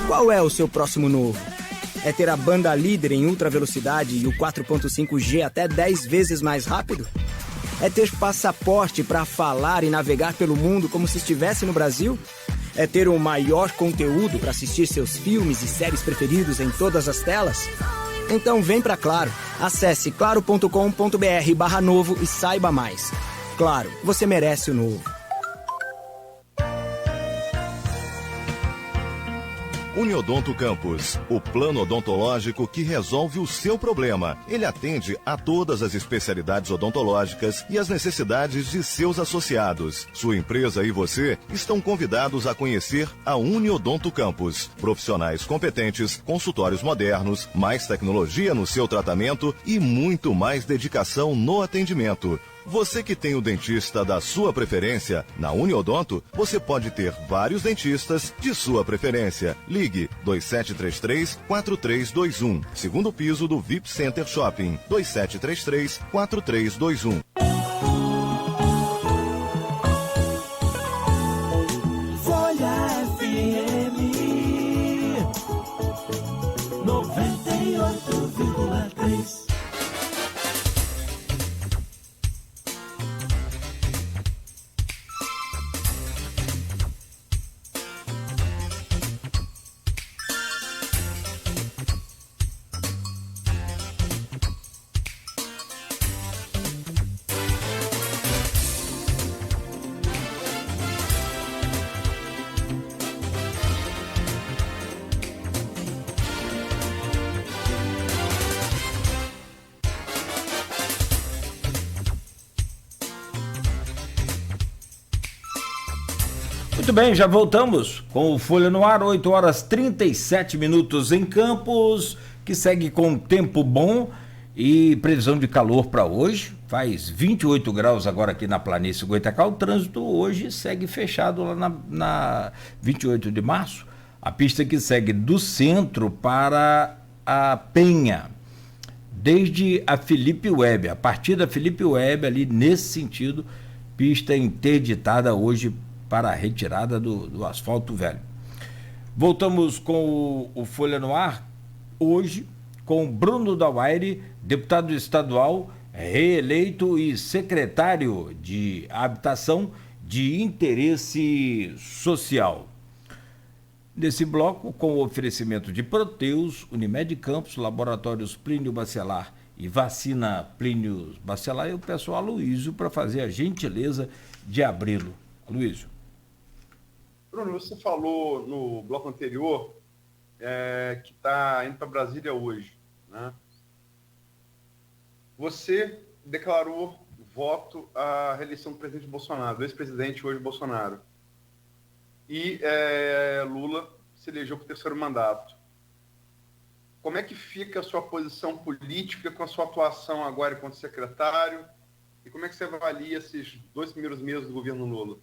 Qual é o seu próximo novo? É ter a banda líder em ultra velocidade e o 4.5G até 10 vezes mais rápido? É ter passaporte para falar e navegar pelo mundo como se estivesse no Brasil? É ter o maior conteúdo para assistir seus filmes e séries preferidos em todas as telas? Então vem pra Claro. Acesse claro.com.br/novo e saiba mais. Claro, você merece o novo. Uniodonto Campos, o plano odontológico que resolve o seu problema. Ele atende a todas as especialidades odontológicas e as necessidades de seus associados. Sua empresa e você estão convidados a conhecer a Uniodonto Campos. Profissionais competentes, consultórios modernos, mais tecnologia no seu tratamento e muito mais dedicação no atendimento. Você que tem o dentista da sua preferência, na Uniodonto, você pode ter vários dentistas de sua preferência. Ligue 2733-4321, segundo piso do VIP Center Shopping, 2733-4321. Folha FM 98,3. Muito bem, já voltamos com o Folha no Ar, 8 horas 37 minutos em Campos, que segue com tempo bom e previsão de calor para hoje. Faz 28 graus agora aqui na planície Goitacá. O trânsito hoje segue fechado lá na 28 de março. A pista que segue do centro para a Penha, desde a Felipe Web, a partir da Felipe Web, ali nesse sentido, pista interditada hoje para a retirada do asfalto velho. Voltamos com o Folha no Ar, hoje, com Bruno Dauaire, deputado estadual, reeleito e secretário de Habitação de Interesse Social. Nesse bloco, com o oferecimento de Proteus, Unimed Campos, Laboratórios Plínio Bacelar e Vacina Plínio Bacelar, eu peço a Aloysio para fazer a gentileza de abri-lo. Aloysio. Bruno, você falou no bloco anterior que está indo para Brasília hoje, né? Você declarou voto à reeleição do presidente Bolsonaro, do ex-presidente hoje Bolsonaro. E Lula se elegeu para o terceiro mandato. Como é que fica a sua posição política com a sua atuação agora enquanto secretário? E como é que você avalia esses 2 primeiros meses do governo Lula?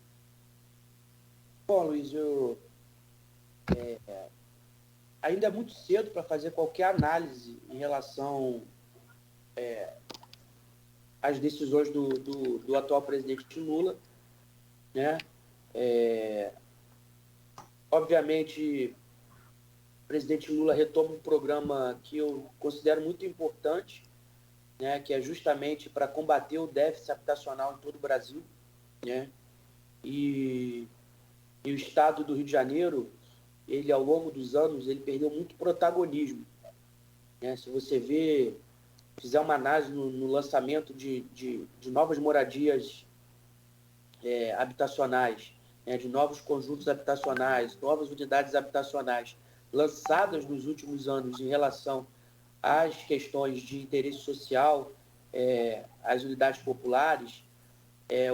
Bom, Luiz, ainda é muito cedo para fazer qualquer análise em relação às decisões do atual presidente Lula, né? Obviamente, o presidente Lula retoma um programa que eu considero muito importante, né? Que é justamente para combater o déficit habitacional em todo o Brasil, né? E o estado do Rio de Janeiro, ele ao longo dos anos, ele perdeu muito protagonismo, né? Se você fizer uma análise no lançamento de novas moradias habitacionais, né? De novos conjuntos habitacionais, novas unidades habitacionais lançadas nos últimos anos em relação às questões de interesse social, às unidades populares,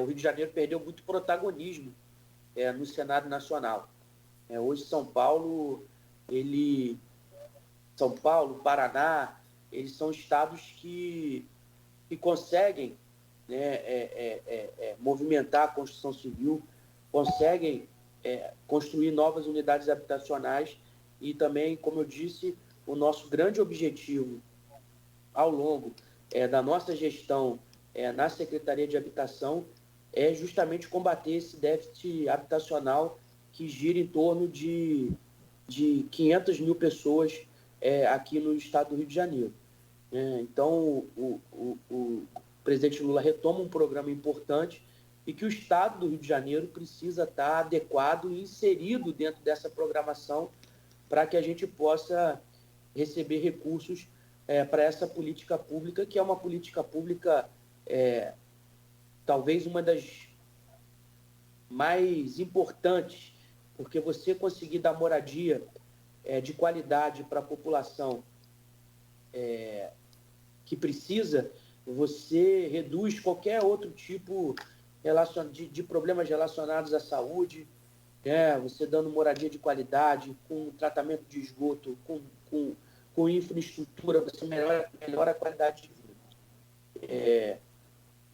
o Rio de Janeiro perdeu muito protagonismo no cenário nacional. Hoje São Paulo, Paraná, eles são estados que conseguem, né, movimentar a construção civil, conseguem construir novas unidades habitacionais e também, como eu disse, o nosso grande objetivo ao longo da nossa gestão na Secretaria de Habitação é justamente combater esse déficit habitacional que gira em torno de de 500 mil pessoas aqui no estado do Rio de Janeiro. Então, o presidente Lula retoma um programa importante e que o estado do Rio de Janeiro precisa estar adequado e inserido dentro dessa programação para que a gente possa receber recursos para essa política pública, que é uma política pública talvez uma das mais importantes, porque você conseguir dar moradia de qualidade para a população que precisa, você reduz qualquer outro tipo de problemas relacionados à saúde, você dando moradia de qualidade, com tratamento de esgoto, com infraestrutura, você melhora a qualidade de vida.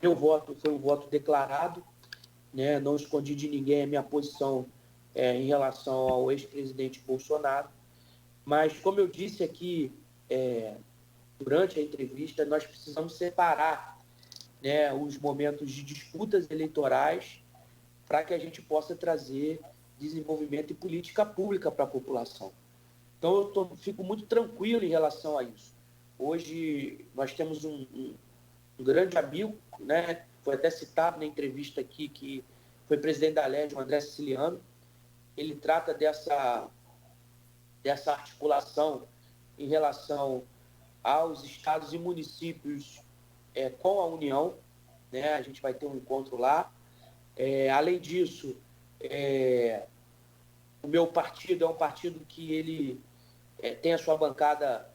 Meu voto foi um voto declarado, não escondi de ninguém a minha posição em relação ao ex-presidente Bolsonaro, mas, como eu disse aqui durante a entrevista, nós precisamos separar os momentos de disputas eleitorais para que a gente possa trazer desenvolvimento e política pública para a população. Então, eu fico muito tranquilo em relação a isso. Hoje, nós temos um grande amigo, foi até citado na entrevista aqui, que foi presidente da LERJ, o André Siciliano. Ele trata dessa articulação em relação aos estados e municípios com a União, a gente vai ter um encontro lá. Além disso, o meu partido é um partido que ele tem a sua bancada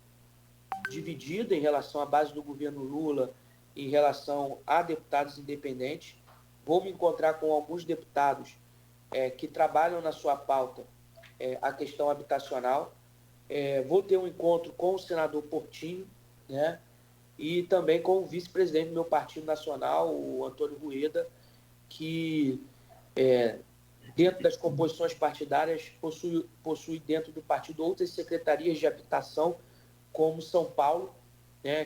dividida em relação à base do governo Lula, em relação a deputados independentes. Vou me encontrar com alguns deputados que trabalham na sua pauta a questão habitacional. Vou ter um encontro com o senador Portinho, e também com o vice-presidente do meu partido nacional, o Antônio Rueda, que dentro das composições partidárias possui dentro do partido outras secretarias de habitação, como São Paulo,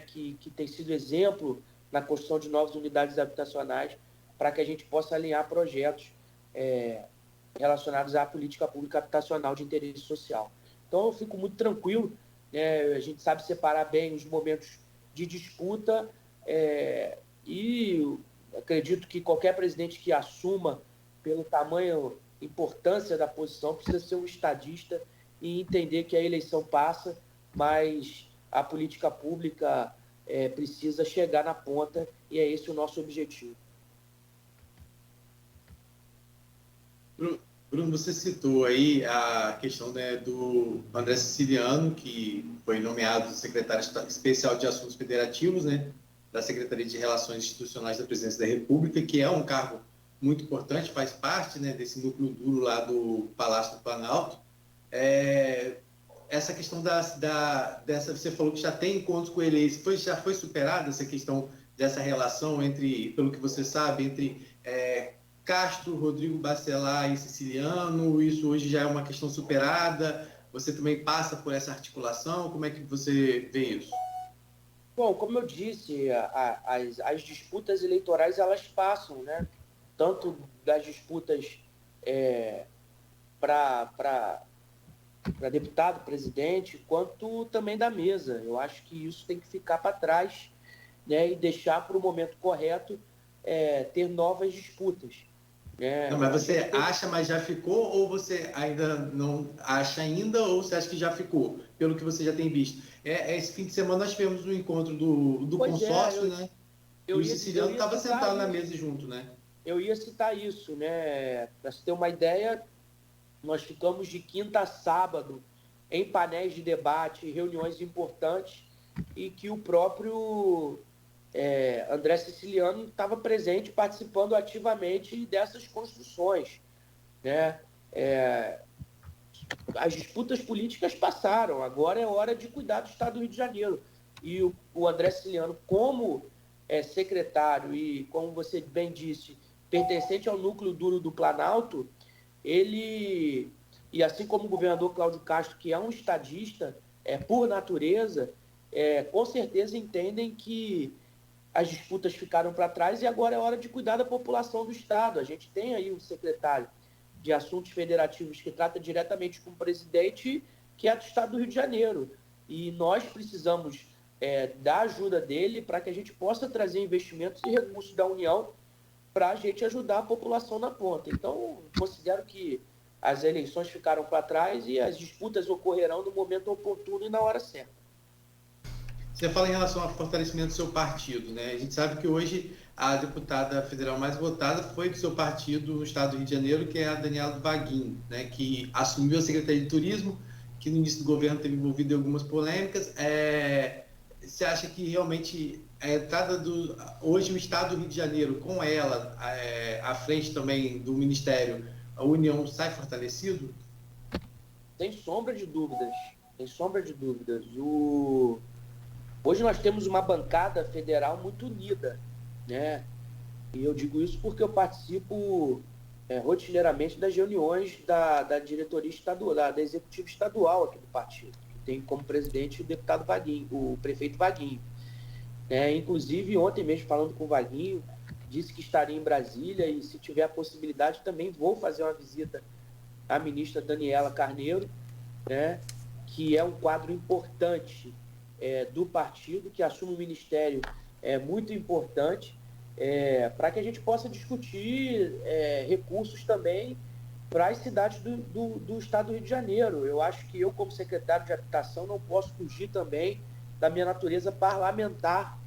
que tem sido exemplo na construção de novas unidades habitacionais, para que a gente possa alinhar projetos relacionados à política pública habitacional de interesse social. Então, eu fico muito tranquilo, a gente sabe separar bem os momentos de disputa e acredito que qualquer presidente que assuma, pelo tamanho e importância da posição, precisa ser um estadista e entender que a eleição passa, mas a política pública precisa chegar na ponta e é esse o nosso objetivo. Bruno, você citou aí a questão do André Siciliano, que foi nomeado secretário especial de Assuntos Federativos, da Secretaria de Relações Institucionais da Presidência da República, que é um cargo muito importante, faz parte desse núcleo duro lá do Palácio do Planalto. Essa questão dessa, você falou que já tem encontros com ele, já foi superada essa questão dessa relação entre, pelo que você sabe, entre Castro, Rodrigo Bacelar e Siciliano? Isso hoje já é uma questão superada? Você também passa por essa articulação? Como é que você vê isso? Bom, como eu disse, as disputas eleitorais, elas passam, tanto das disputas para deputado, presidente, quanto também da mesa. Eu acho que isso tem que ficar para trás, e deixar para o momento correto ter novas disputas. Não, mas você acha, mas já ficou, ou você ainda não acha ainda, ou você acha que já ficou, pelo que você já tem visto? Esse fim de semana nós tivemos um encontro do consórcio, e o Siciliano estava sentado na mesa junto, Eu ia citar isso, para você ter uma ideia, nós ficamos de quinta a sábado em painéis de debate, reuniões importantes, e que o próprio André Siciliano estava presente, participando ativamente dessas construções. As disputas políticas passaram, agora é hora de cuidar do Estado do Rio de Janeiro. E o André Siciliano, como secretário e, como você bem disse, pertencente ao núcleo duro do Planalto, ele, e assim como o governador Cláudio Castro, que é um estadista por natureza, com certeza entendem que as disputas ficaram para trás e agora é hora de cuidar da população do Estado. A gente tem aí um secretário de assuntos federativos que trata diretamente com o presidente, que é do Estado do Rio de Janeiro. E nós precisamos da ajuda dele para que a gente possa trazer investimentos e recursos da União para a gente ajudar a população na ponta. Então, considero que as eleições ficaram para trás e as disputas ocorrerão no momento oportuno e na hora certa. Você fala em relação ao fortalecimento do seu partido, né? A gente sabe que hoje a deputada federal mais votada foi do seu partido no estado do Rio de Janeiro, que é a Daniela Vaguinho, né? Que assumiu a Secretaria de Turismo, que no início do governo teve envolvido em algumas polêmicas. Você acha que realmente a entrada hoje o estado do Rio de Janeiro, com ela à frente também do Ministério, a União sai fortalecido? Sem sombra de dúvidas. Sem sombra de dúvidas. Hoje nós temos uma bancada federal muito unida, né? E eu digo isso porque eu participo rotineiramente das reuniões da diretoria estadual, da executiva estadual aqui do partido, que tem como presidente o deputado Vaguinho, o prefeito Vaguinho. Inclusive, ontem mesmo, falando com o Vaguinho, disse que estaria em Brasília e, se tiver a possibilidade, também vou fazer uma visita à ministra Daniela Carneiro, né, que é um quadro importante do partido, que assume um ministério muito importante, para que a gente possa discutir recursos também para as cidades do estado do Rio de Janeiro. Eu acho que eu, como secretário de Habitação, não posso fugir também da minha natureza parlamentar,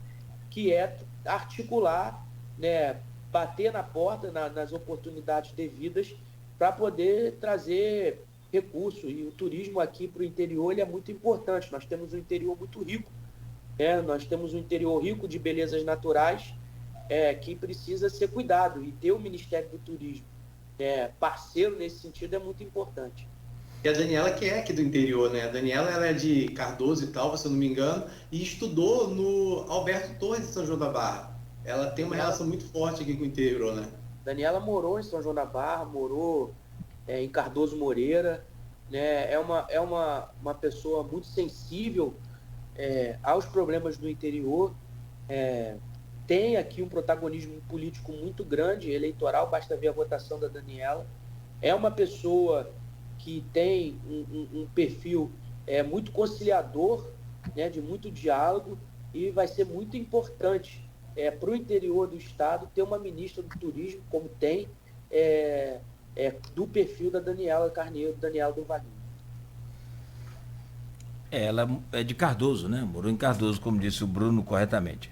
que é articular, né, bater na porta nas oportunidades devidas para poder trazer recurso. E o turismo aqui para o interior ele é muito importante. Nós temos um interior muito rico, nós temos um interior rico de belezas naturais que precisa ser cuidado. E ter o Ministério do Turismo parceiro nesse sentido é muito importante. E a Daniela, que é aqui do interior, né? A Daniela, ela é de Cardoso e tal, se eu não me engano, e estudou no Alberto Torres de São João da Barra. Ela tem uma relação muito forte aqui com o interior, né? Daniela morou em São João da Barra, morou em Cardoso Moreira, né? É uma pessoa muito sensível aos problemas do interior, tem aqui um protagonismo político muito grande, eleitoral, basta ver a votação da Daniela. É uma pessoa que tem um perfil muito conciliador, né, de muito diálogo, e vai ser muito importante para o interior do estado ter uma ministra do turismo, como tem, do perfil da Daniela Carneiro, Daniela do Vaguinho. Ela é de Cardoso, né? Morou em Cardoso, como disse o Bruno corretamente.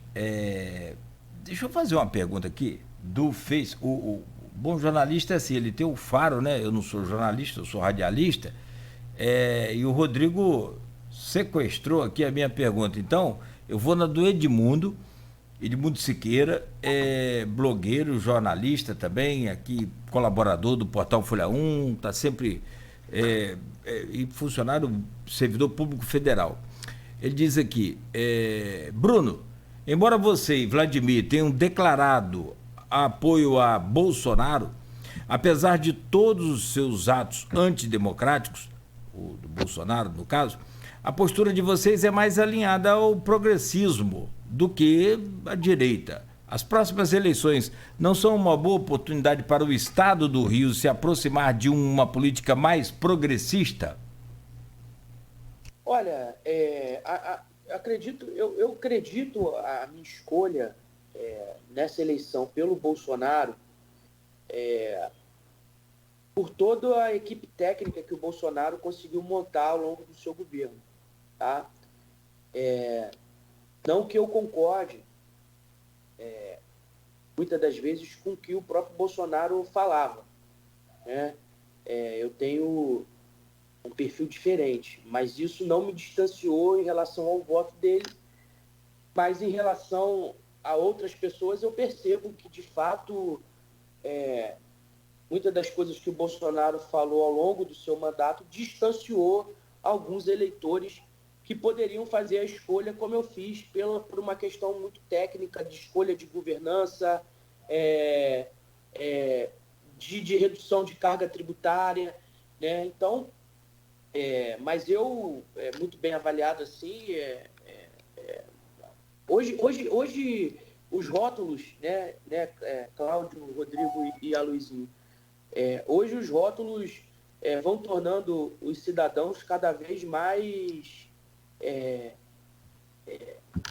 Deixa eu fazer uma pergunta aqui do Face. O bom jornalista é assim, ele tem o faro, né? Eu não sou jornalista, eu sou radialista. E o Rodrigo sequestrou aqui a minha pergunta. Então, eu vou na do Edmundo Siqueira, blogueiro, jornalista também, aqui colaborador do portal Folha 1, está sempre e funcionário, servidor público federal. Ele diz aqui, Bruno, embora você e Vladimir tenham declarado apoio a Bolsonaro, apesar de todos os seus atos antidemocráticos, o do Bolsonaro no caso, a postura de vocês é mais alinhada ao progressismo do que à direita. As próximas eleições não são uma boa oportunidade para o estado do Rio se aproximar de uma política mais progressista? Olha, eu acredito a minha escolha nessa eleição pelo Bolsonaro por toda a equipe técnica que o Bolsonaro conseguiu montar ao longo do seu governo, tá? Não que eu concorde muitas das vezes com o que o próprio Bolsonaro falava, né? Eu tenho um perfil diferente, mas isso não me distanciou em relação ao voto dele, mas em relação a outras pessoas eu percebo que, de fato, muitas das coisas que o Bolsonaro falou ao longo do seu mandato distanciou alguns eleitores que poderiam fazer a escolha como eu fiz, por uma questão muito técnica de escolha de governança, de redução de carga tributária, né? Então, mas eu, muito bem avaliado assim, hoje os rótulos, né, Cláudio, Rodrigo e Aloizinho, Hoje os rótulos vão tornando os cidadãos cada vez mais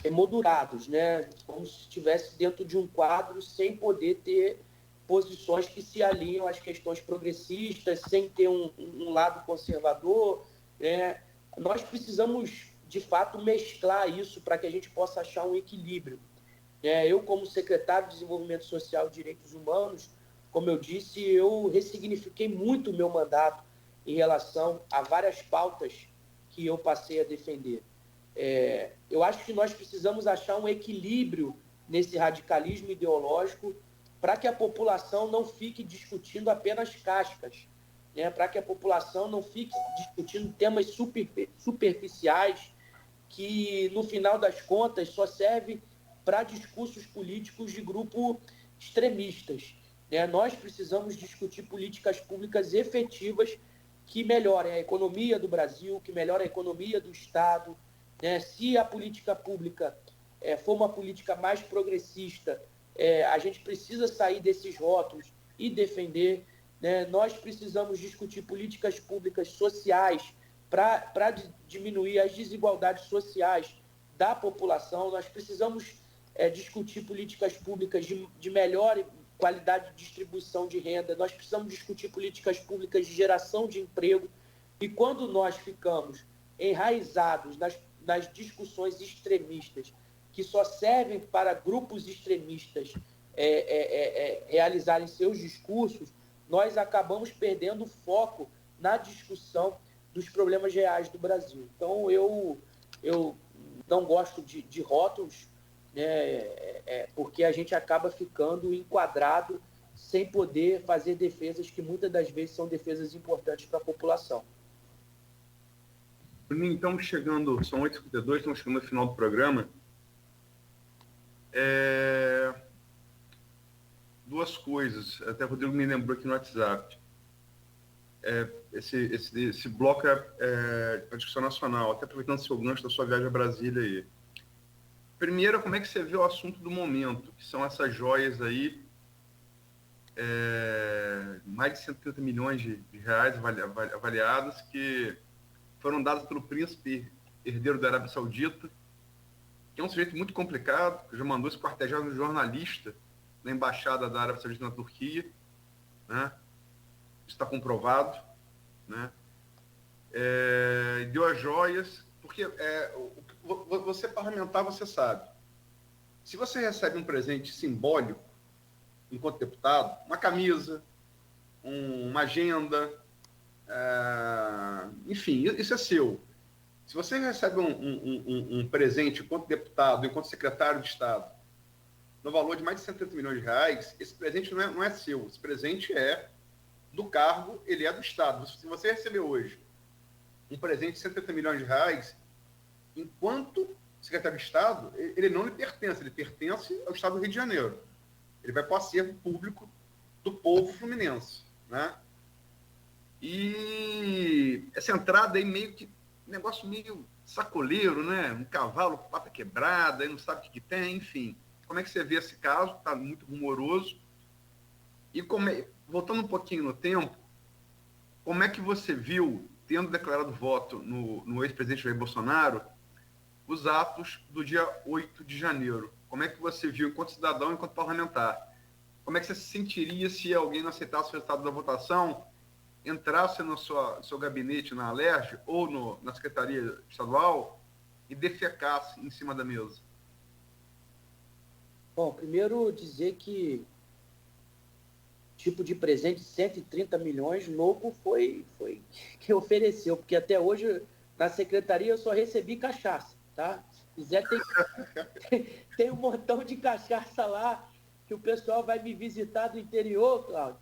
emoldurados, né? Como se estivesse dentro de um quadro sem poder ter posições que se alinham às questões progressistas, sem ter um lado conservador, né? Nós precisamos, de fato, mesclar isso para que a gente possa achar um equilíbrio. Eu, como secretário de Desenvolvimento Social e Direitos Humanos, como eu disse, eu ressignifiquei muito o meu mandato em relação a várias pautas que eu passei a defender. Eu acho que nós precisamos achar um equilíbrio nesse radicalismo ideológico para que a população não fique discutindo apenas cascas, né? Para que a população não fique discutindo temas superficiais que, no final das contas, só serve para discursos políticos de grupo extremistas. Nós precisamos discutir políticas públicas efetivas que melhorem a economia do Brasil, que melhorem a economia do Estado. Se a política pública for uma política mais progressista, a gente precisa sair desses rótulos e defender. Nós precisamos discutir políticas públicas sociais para diminuir as desigualdades sociais da população. Nós precisamos discutir políticas públicas de melhor qualidade de distribuição de renda. Nós precisamos discutir políticas públicas de geração de emprego. E quando nós ficamos enraizados nas discussões extremistas, que só servem para grupos extremistas realizarem seus discursos, nós acabamos perdendo o foco na discussão dos problemas reais do Brasil. Então, eu não gosto de rótulos, porque a gente acaba ficando enquadrado sem poder fazer defesas que muitas das vezes são defesas importantes para a população. Então, são 8h52, estamos chegando no final do programa. Duas coisas, até o Rodrigo me lembrou aqui no WhatsApp. Esse bloco é a discussão nacional, até aproveitando o seu gancho da sua viagem a Brasília aí. Primeiro, como é que você vê o assunto do momento, que são essas joias aí, mais de 130 milhões de reais avaliadas, que foram dadas pelo príncipe herdeiro da Arábia Saudita, que é um sujeito muito complicado, que já mandou esquartejar um jornalista na embaixada da Arábia Saudita na Turquia, né? Isso está comprovado, né? Deu as joias, porque você parlamentar, você sabe, se você recebe um presente simbólico, enquanto deputado, uma camisa, uma agenda, enfim, isso é seu. Se você recebe um presente enquanto deputado, enquanto secretário de Estado, no valor de mais de 130 milhões de reais, esse presente não é seu. Esse presente é do cargo, ele é do Estado. Se você receber hoje um presente de 130 milhões de reais, enquanto secretário de Estado, ele não lhe pertence, ele pertence ao Estado do Rio de Janeiro. Ele vai para o acervo público do povo fluminense, né? E essa entrada aí meio que negócio meio sacoleiro, né? Um cavalo, pata quebrada, aí não sabe o que tem, enfim. Como é que você vê esse caso? Está muito rumoroso. E voltando um pouquinho no tempo, como é que você viu, tendo declarado voto no ex-presidente Jair Bolsonaro, os atos do dia 8 de janeiro? Como é que você viu, enquanto cidadão, enquanto parlamentar? Como é que você se sentiria se alguém não aceitasse o resultado da votação, entrasse no seu gabinete na Alerj ou na Secretaria Estadual e defecasse em cima da mesa? Bom, primeiro dizer que tipo de presente de 130 milhões louco foi que ofereceu, porque até hoje na secretaria eu só recebi cachaça, tá? Se quiser, tem um montão de cachaça lá que o pessoal vai me visitar do interior, Cláudio,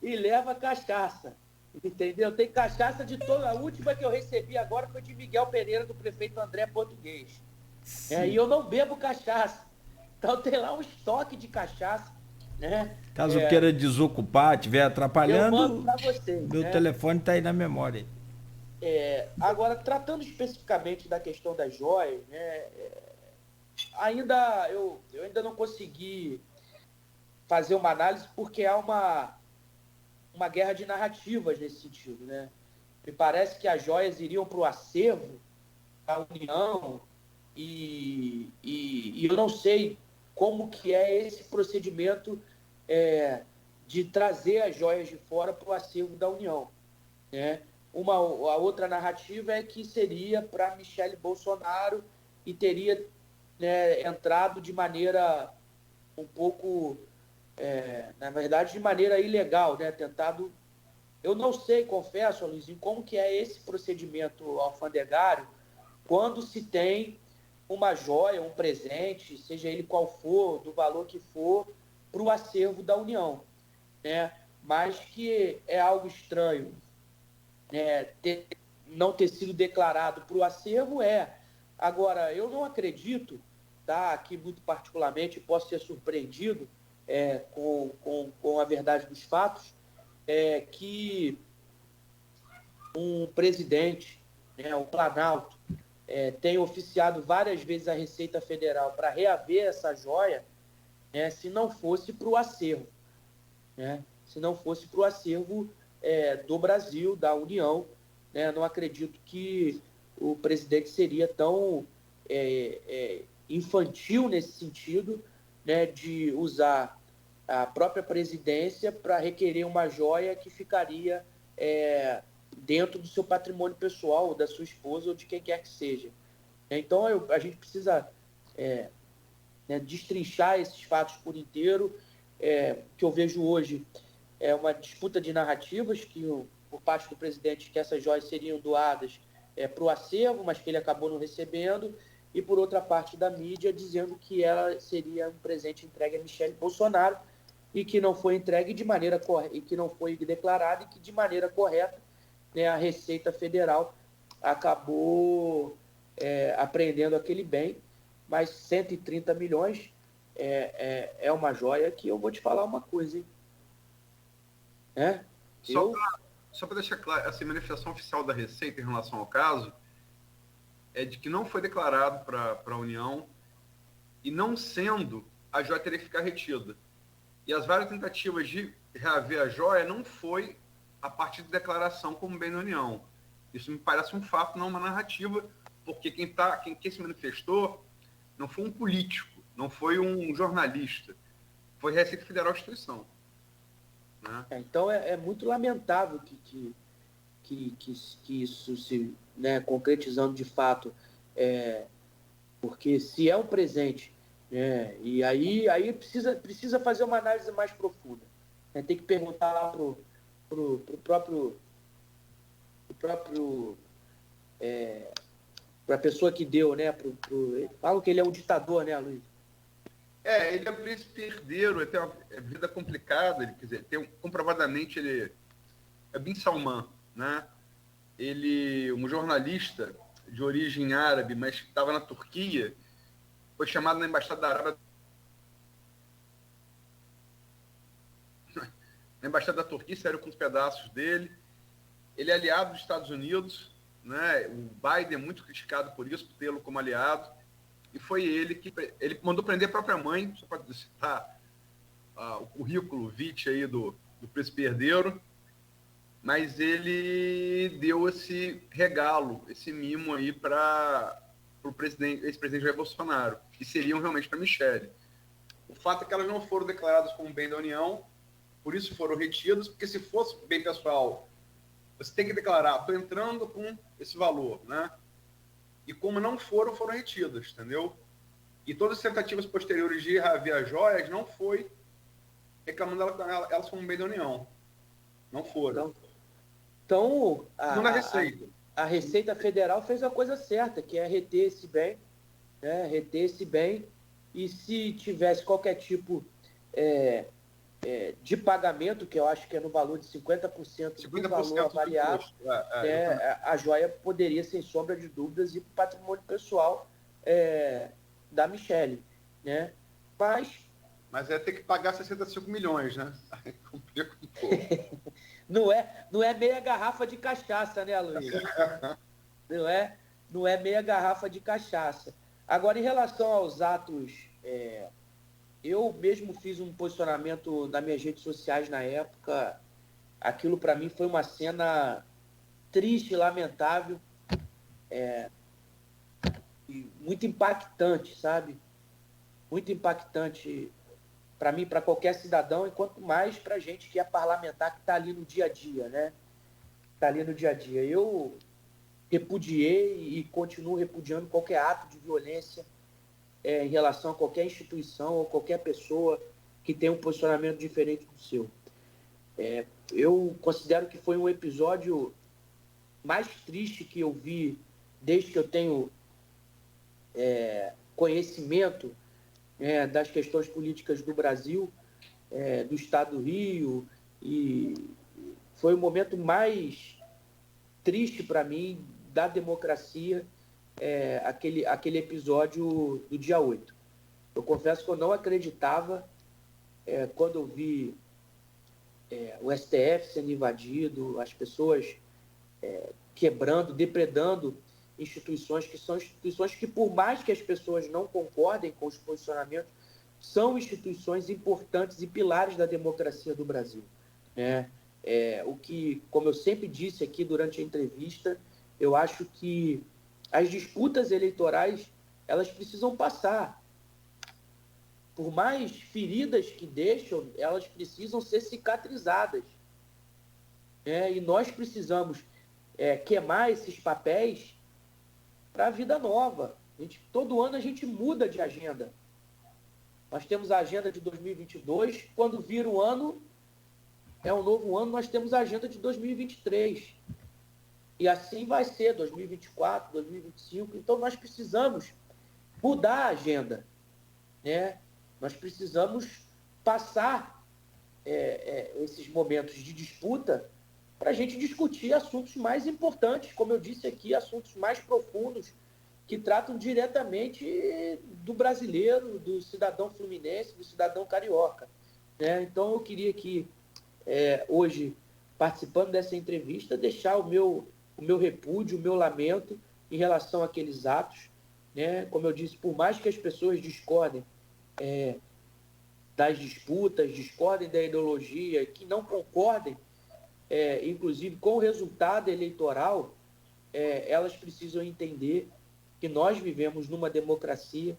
e leva cachaça, entendeu? Tem cachaça de toda. A última que eu recebi agora foi de Miguel Pereira, do prefeito André Português. E eu não bebo cachaça. Então tem lá um estoque de cachaça, né? Caso queira desocupar, estiver atrapalhando, eu mando pra vocês, meu telefone está aí na memória. Agora, tratando especificamente da questão das joias, né? Eu ainda não consegui fazer uma análise, porque há uma guerra de narrativas nesse sentido, né? Me parece que as joias iriam para o acervo da União e eu não sei como que é esse procedimento de trazer as joias de fora para o acervo da União, né? A outra narrativa é que seria para Michele Bolsonaro e teria, né, entrado de maneira um pouco, na verdade, de maneira ilegal, né? Tentado. Eu não sei, confesso, Luizinho, como que é esse procedimento alfandegário quando se tem uma joia, um presente, seja ele qual for, do valor que for, para o acervo da União, né? Mas que é algo estranho, né, não ter sido declarado para o acervo Agora, eu não acredito, tá? Aqui muito particularmente, posso ser surpreendido com a verdade dos fatos, que um presidente, né, o Planalto, tem oficiado várias vezes a Receita Federal para reaver essa joia, né, se não fosse para o acervo, né? Se não fosse para o acervo do Brasil, da União, né? Não acredito que o presidente seria tão infantil nesse sentido, né, de usar a própria presidência para requerer uma joia que ficaria dentro do seu patrimônio pessoal, ou da sua esposa, ou de quem quer que seja. Então, a gente precisa né, destrinchar esses fatos por inteiro. Que eu vejo hoje é uma disputa de narrativas, por parte do presidente, que essas joias seriam doadas para o acervo, mas que ele acabou não recebendo, e por outra parte da mídia dizendo que ela seria um presente entregue a Michele Bolsonaro e que não foi entregue de maneira correta, e que não foi declarado, e que de maneira correta, né, a Receita Federal acabou apreendendo aquele bem, mas 130 milhões é uma joia que eu vou te falar uma coisa, hein? Só para deixar claro, essa manifestação oficial da Receita em relação ao caso é de que não foi declarado para a União, e não sendo, a joia teria que ficar retida. E as várias tentativas de reaver a joia não foi a partir de declaração como bem da União. Isso me parece um fato, não uma narrativa, porque quem se manifestou não foi um político, não foi um jornalista, foi a Receita Federal Instituição. Né? Então é muito lamentável que isso se, né, concretizando de fato, porque se é um presente, né, e aí precisa fazer uma análise mais profunda, né? Tem que perguntar lá pro próprio para a pessoa que deu, né, falam que ele é um ditador, né, Luiz? Ele é um príncipe herdeiro, ele tem uma vida complicada, ele, quer dizer, comprovadamente ele é Bin Salman, né? Ele, um jornalista de origem árabe, mas que estava na Turquia, foi chamado na embaixada da Arábia, na embaixada da Turquia, saíram com os pedaços dele. Ele é aliado dos Estados Unidos, né? O Biden é muito criticado por isso, por tê-lo como aliado. E foi ele mandou prender a própria mãe, só para citar o currículo vitae aí do príncipe herdeiro, mas ele deu esse regalo, esse mimo aí para o ex-presidente Jair Bolsonaro, que seriam realmente para Michele. O fato é que elas não foram declaradas como bem da União, por isso foram retidas, porque se fosse bem pessoal, você tem que declarar, estou entrando com esse valor, né? E como não foram retidas, entendeu? E todas as tentativas posteriores de reaver as joias não foi reclamando elas como bem da União. Não foram. Então a Receita Federal fez a coisa certa, que é reter esse bem, né? Reter esse bem, e se tivesse qualquer tipo de pagamento, que eu acho que é no valor de 50% do valor avaliado, a joia poderia, sem sombra de dúvidas, ir para o patrimônio pessoal da Michele, né? Mas ter que pagar 65 milhões, né? Complica um pouco. Não é meia garrafa de cachaça, né, Luiz? Não é meia garrafa de cachaça. Agora, em relação aos atos, eu mesmo fiz um posicionamento nas minhas redes sociais na época, aquilo para mim foi uma cena triste, lamentável, e muito impactante, sabe? Muito impactante para mim, para qualquer cidadão, e quanto mais para a gente que é parlamentar, que está ali no dia a dia, né? Está ali no dia a dia. Eu repudiei e continuo repudiando qualquer ato de violência em relação a qualquer instituição ou qualquer pessoa que tenha um posicionamento diferente do seu. Eu considero que foi um episódio mais triste que eu vi desde que eu tenho conhecimento das questões políticas do Brasil, do Estado do Rio, e foi o momento mais triste para mim da democracia, aquele episódio do dia 8. Eu confesso que eu não acreditava quando eu vi o STF sendo invadido, as pessoas quebrando, depredando instituições que são instituições que, por mais que as pessoas não concordem com os posicionamentos, são instituições importantes e pilares da democracia do Brasil, né? O que, como eu sempre disse aqui durante a entrevista, eu acho que as disputas eleitorais, elas precisam passar. Por mais feridas que deixam, elas precisam ser cicatrizadas. E nós precisamos queimar esses papéis para a vida nova. Todo ano a gente muda de agenda. Nós temos a agenda de 2022, quando vira o ano, é um novo ano, nós temos a agenda de 2023. E assim vai ser, 2024, 2025. Então nós precisamos mudar a agenda, né? Nós precisamos passar esses momentos de disputa para a gente discutir assuntos mais importantes, como eu disse aqui, assuntos mais profundos, que tratam diretamente do brasileiro, do cidadão fluminense, do cidadão carioca, né? Então eu queria que, hoje, participando dessa entrevista, deixar o meu repúdio, o meu lamento em relação àqueles atos, né? Como eu disse, por mais que as pessoas discordem das disputas, discordem da ideologia, que não concordem, inclusive com o resultado eleitoral, elas precisam entender que nós vivemos numa democracia,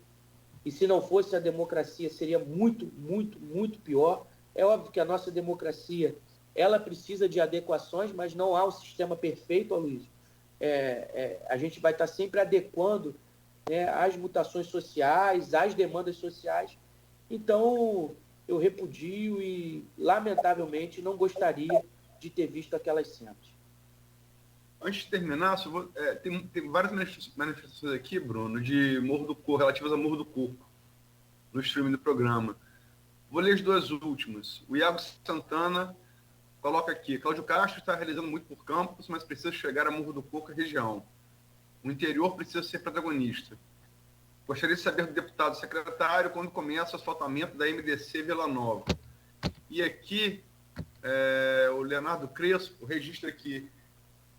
e se não fosse a democracia seria muito, muito, muito pior. É óbvio que a nossa democracia, ela precisa de adequações, mas não há um sistema perfeito, Aloysio. A gente vai estar sempre adequando, né, às mutações sociais, às demandas sociais. Então, eu repudio e, lamentavelmente, não gostaria de ter visto aquelas cenas. Antes de terminar, tem várias manifestações aqui, Bruno, de Morro do Coco, relativas a Morro do Coco, no streaming do programa. Vou ler as duas últimas. O Iago Santana coloca aqui: Cláudio Castro está realizando muito por campus, mas precisa chegar a Morro do Coco e região. O interior precisa ser protagonista. Gostaria de saber do deputado secretário quando começa o asfaltamento da MDC Vila Nova. E aqui, o Leonardo Crespo registra aqui: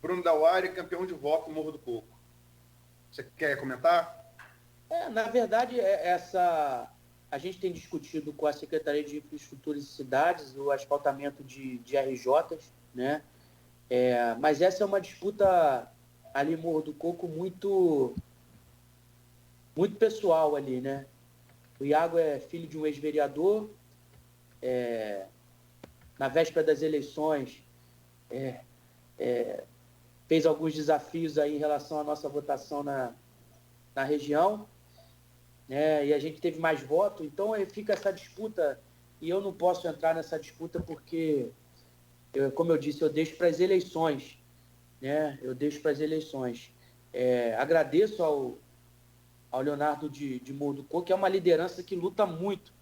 Bruno Dauari, campeão de voto no Morro do Coco. Você quer comentar? Na verdade, a gente tem discutido com a Secretaria de Infraestrutura e Cidades o asfaltamento de RJs, né? Mas essa é uma disputa ali em Morro do Coco muito, muito pessoal ali, né? O Iago é filho de um ex-vereador. Na véspera das eleições, fez alguns desafios aí em relação à nossa votação na região, né? E a gente teve mais votos, então fica essa disputa, e eu não posso entrar nessa disputa porque, como eu disse, eu deixo para as eleições, né? Eu deixo para as eleições. Agradeço ao Leonardo de Morro do Coco, que é uma liderança que luta muito,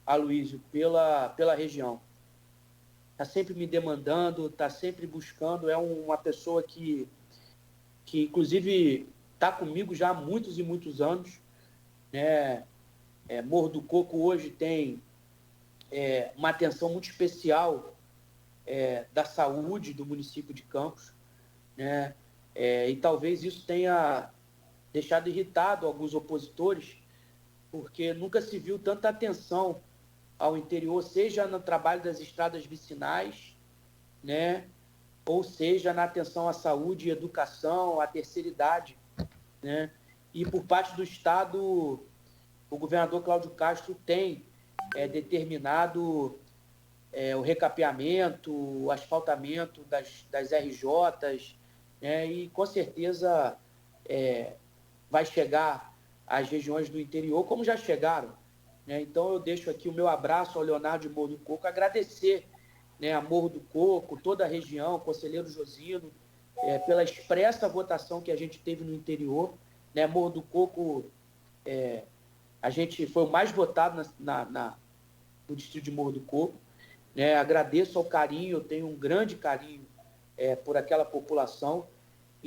Aloysio, pela região. Está sempre me demandando, está sempre buscando, é uma pessoa que inclusive está comigo já há muitos e muitos anos, né? Morro do Coco hoje tem uma atenção muito especial da saúde do município de Campos, né? E talvez isso tenha deixado irritado alguns opositores, porque nunca se viu tanta atenção ao interior, seja no trabalho das estradas vicinais, né? Ou seja, na atenção à saúde e educação, à terceira idade, né? E por parte do Estado, o governador Cláudio Castro tem determinado o recapeamento, o asfaltamento das RJs, né? E com certeza vai chegar às regiões do interior, como já chegaram, né? Então eu deixo aqui o meu abraço ao Leonardo de Morro do Coco, agradecer, né, a Morro do Coco, toda a região, Conselheiro Josino, pela expressa votação que a gente teve no interior, né? Morro do Coco, a gente foi o mais votado no distrito de Morro do Coco, né? Agradeço ao carinho, eu tenho um grande carinho por aquela população,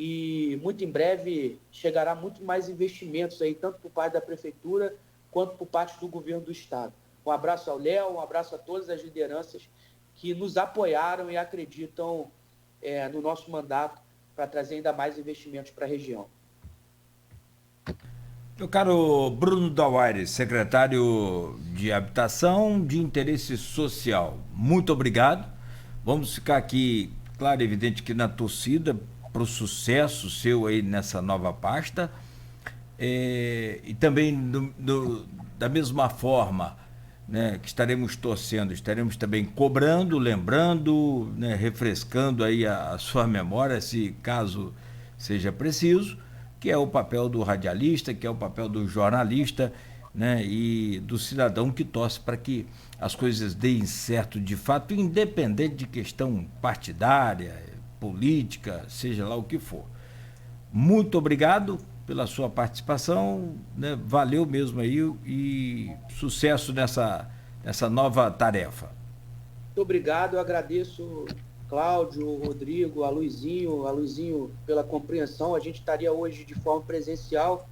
e muito em breve chegará muito mais investimentos aí, tanto por parte da Prefeitura quanto por parte do Governo do Estado. Um abraço ao Léo, um abraço a todas as lideranças que nos apoiaram e acreditam no nosso mandato para trazer ainda mais investimentos para a região. Meu caro Bruno Dauares, secretário de Habitação de Interesse Social, muito obrigado. Vamos ficar aqui, claro, evidente que na torcida para o sucesso seu aí nessa nova pasta, e também da mesma forma, né, que estaremos torcendo, estaremos também cobrando, lembrando, né, refrescando aí a sua memória, se caso seja preciso, que é o papel do radialista, que é o papel do jornalista, né, e do cidadão que torce para que as coisas deem certo de fato, independente de questão partidária, política, seja lá o que for. Muito obrigado pela sua participação, né? Valeu mesmo aí e sucesso nessa nova tarefa. Muito obrigado, eu agradeço Cláudio, Rodrigo, a Luizinho pela compreensão. A gente estaria hoje de forma presencial,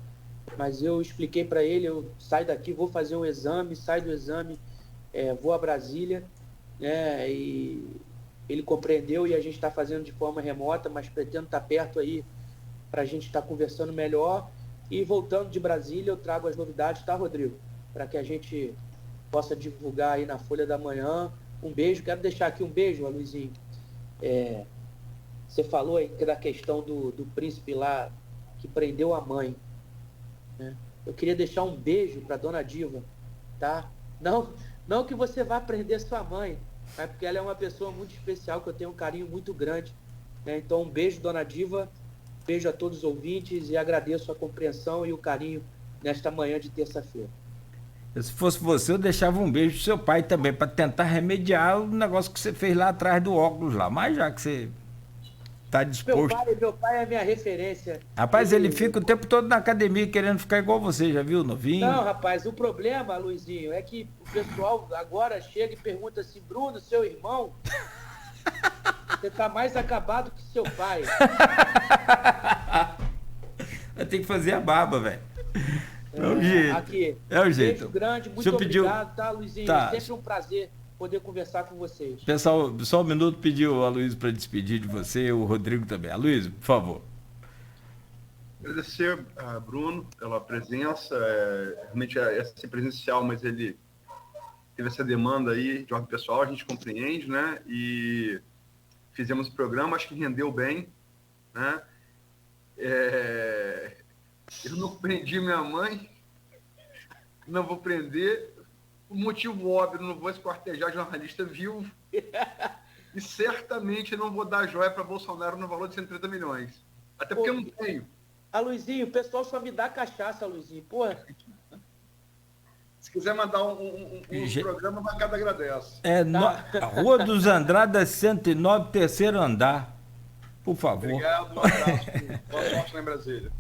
mas eu expliquei para ele, eu saio daqui, vou fazer um exame, saio do exame, vou a Brasília, né? E ele compreendeu, e a gente está fazendo de forma remota, mas pretendo estar perto aí para a gente estar conversando melhor. E voltando de Brasília, eu trago as novidades, tá, Rodrigo? Para que a gente possa divulgar aí na Folha da Manhã. Um beijo, quero deixar aqui um beijo, Luizinho. Você falou aí da questão do príncipe lá que prendeu a mãe, né? Eu queria deixar um beijo para dona Diva, tá? Não que você vá prender sua mãe, mas porque ela é uma pessoa muito especial, que eu tenho um carinho muito grande, né? Então um beijo, dona Diva, beijo a todos os ouvintes e agradeço a compreensão e o carinho nesta manhã de terça-feira. Se fosse você, eu deixava um beijo pro seu pai também, para tentar remediar o negócio que você fez lá atrás do óculos lá, mas já que você tá disposto... Meu pai é minha referência. Rapaz, ele fica o tempo todo na academia querendo ficar igual você, já viu, novinho? Não, rapaz, o problema, Luizinho, é que o pessoal agora chega e pergunta assim, Bruno, seu irmão, você tá mais acabado que seu pai. Vai ter que fazer a barba, velho. É o jeito. Aqui, é o jeito. Beijo grande, muito obrigado, tá, Luizinho? Tá. É sempre um prazer poder conversar com vocês. Pessoal, só um minuto, pediu a Luiz para despedir de você, o Rodrigo também. A Luiz, por favor. Agradecer a Bruno pela presença, realmente é ser presencial, mas ele teve essa demanda aí de ordem pessoal, a gente compreende, né? E fizemos o programa, acho que rendeu bem, né? Eu não prendi minha mãe, não vou prender, por motivo óbvio, não vou esquartejar jornalista vivo e certamente não vou dar joia para Bolsonaro no valor de 130 milhões. Até porque eu não tenho. Luizinho, o pessoal só me dá cachaça, Luizinho. Porra. Se quiser mandar um programa, a bancada agradece. Rua dos Andradas, 109, terceiro andar. Por favor. Obrigado, um abraço. Boa sorte lá em Brasília.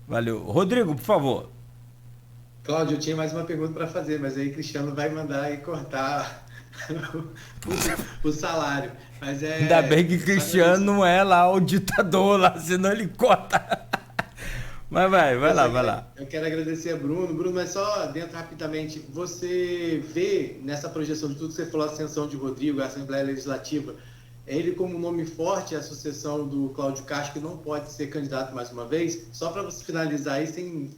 Valeu. Rodrigo, por favor. Cláudio, eu tinha mais uma pergunta para fazer, mas aí Cristiano vai mandar e cortar o salário. Mas ainda bem que Cristiano não é lá o ditador lá, senão ele corta. Mas vai lá. Eu quero agradecer a Bruno. Bruno, mas só dentro rapidamente, você vê nessa projeção de tudo que você falou, a ascensão de Rodrigo, a Assembleia Legislativa, ele como nome forte, a sucessão do Cláudio Castro, que não pode ser candidato mais uma vez, só para você finalizar aí, sem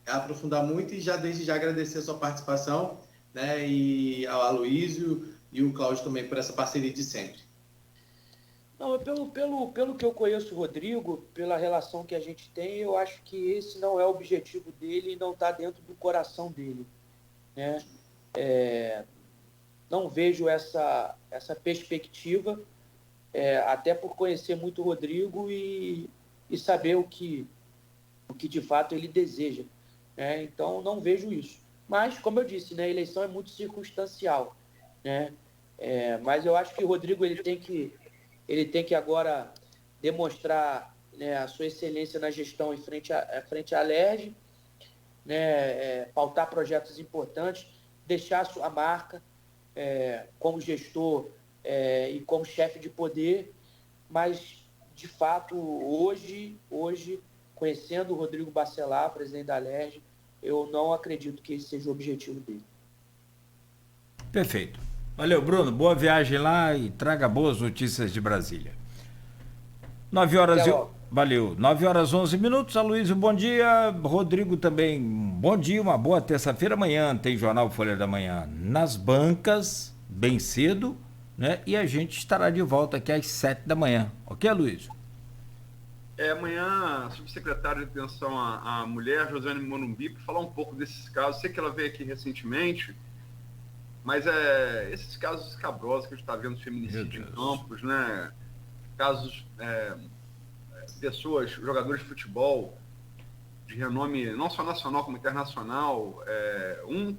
aprofundar muito, e já desde já agradecer a sua participação, né, e ao Aloysio e o Cláudio também por essa parceria de sempre. Não, pelo que eu conheço o Rodrigo, pela relação que a gente tem, eu acho que esse não é o objetivo dele e não está dentro do coração dele, né? Não vejo essa perspectiva, até por conhecer muito o Rodrigo e saber o que de fato ele deseja, né? Então, não vejo isso. Mas, como eu disse, né, a eleição é muito circunstancial, né? Mas eu acho que o Rodrigo ele tem que agora demonstrar, né, a sua excelência na gestão em frente à Alerj, né, pautar projetos importantes, deixar a sua marca como gestor e como chefe de poder, mas, de fato, hoje conhecendo o Rodrigo Bacelar, presidente da Alerj, eu não acredito que esse seja o objetivo dele. Perfeito. Valeu, Bruno. Boa viagem lá e traga boas notícias de Brasília. 9 horas e... Valeu. 9 horas 11 minutos. Aloysio, bom dia. Rodrigo também, bom dia. Uma boa terça-feira. Amanhã tem Jornal Folha da Manhã nas bancas, bem cedo, né? E a gente estará de volta aqui às 7 da manhã. Ok, Aloysio? Amanhã, a subsecretária de Atenção à Mulher, Josiane Morumbi, para falar um pouco desses casos. Sei que ela veio aqui recentemente, mas esses casos escabrosos que a gente está vendo de feminicídio em Campos, né? Casos, pessoas, jogadores de futebol de renome não só nacional como internacional, um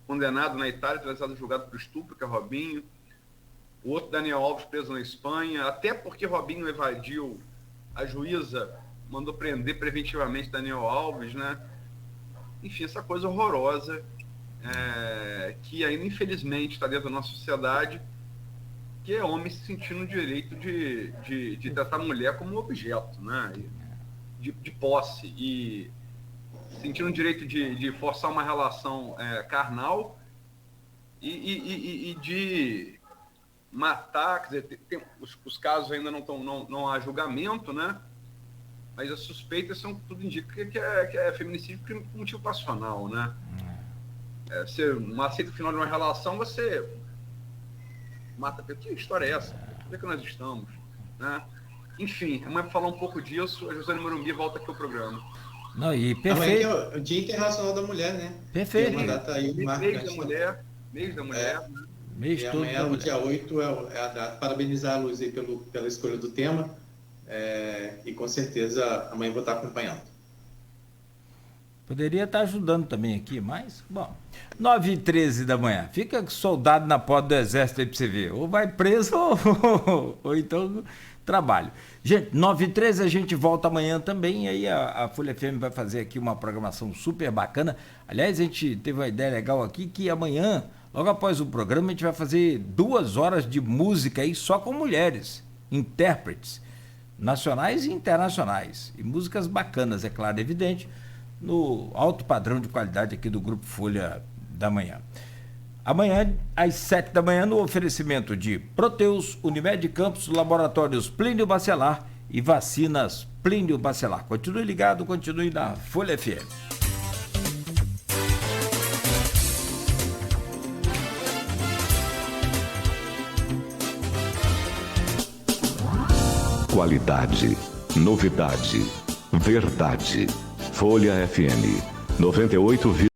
condenado na Itália, trazado julgado por estupro, que é Robinho, o outro, Daniel Alves, preso na Espanha, até porque Robinho evadiu, a juíza mandou prender preventivamente Daniel Alves, né? Enfim, essa coisa horrorosa que ainda, infelizmente, está dentro da nossa sociedade, que é homem se sentindo o direito de tratar a mulher como objeto, né? De posse, e sentindo o direito de forçar uma relação carnal e de matar. Quer dizer, os casos ainda não há julgamento, né? Mas as suspeitas tudo indica que é feminicídio por motivo passional, né? Você não aceita o final de uma relação, você mata. Que história é essa? Onde é que nós estamos? Né? Enfim, amanhã para falar um pouco disso, a Josiane Morumbi volta aqui ao programa. Não, e perfeito. Amanhã é o Dia Internacional da Mulher, né? Perfeito. É uma data aí, mês da mulher. E amanhã, no dia 8, é a data. Parabenizar a Luz aí pela escolha do tema. E com certeza amanhã vou estar acompanhando. Poderia estar ajudando também aqui, mas, bom, 9h13 da manhã. Fica soldado na porta do exército aí pra você ver. Ou vai preso ou então trabalho. Gente, 9h13 a gente volta amanhã também. E aí a Folha FM vai fazer aqui uma programação super bacana. Aliás, a gente teve uma ideia legal aqui que amanhã, logo após o programa, a gente vai fazer 2 horas de música aí só com mulheres, intérpretes, nacionais e internacionais. E músicas bacanas, é claro, evidente, no alto padrão de qualidade aqui do Grupo Folha da Manhã. Amanhã, às 7 da manhã, no oferecimento de Proteus, Unimed Campos, Laboratórios Plínio Bacelar e Vacinas Plínio Bacelar. Continue ligado, continue na Folha FM. Qualidade, novidade, verdade. Folha FM 98,1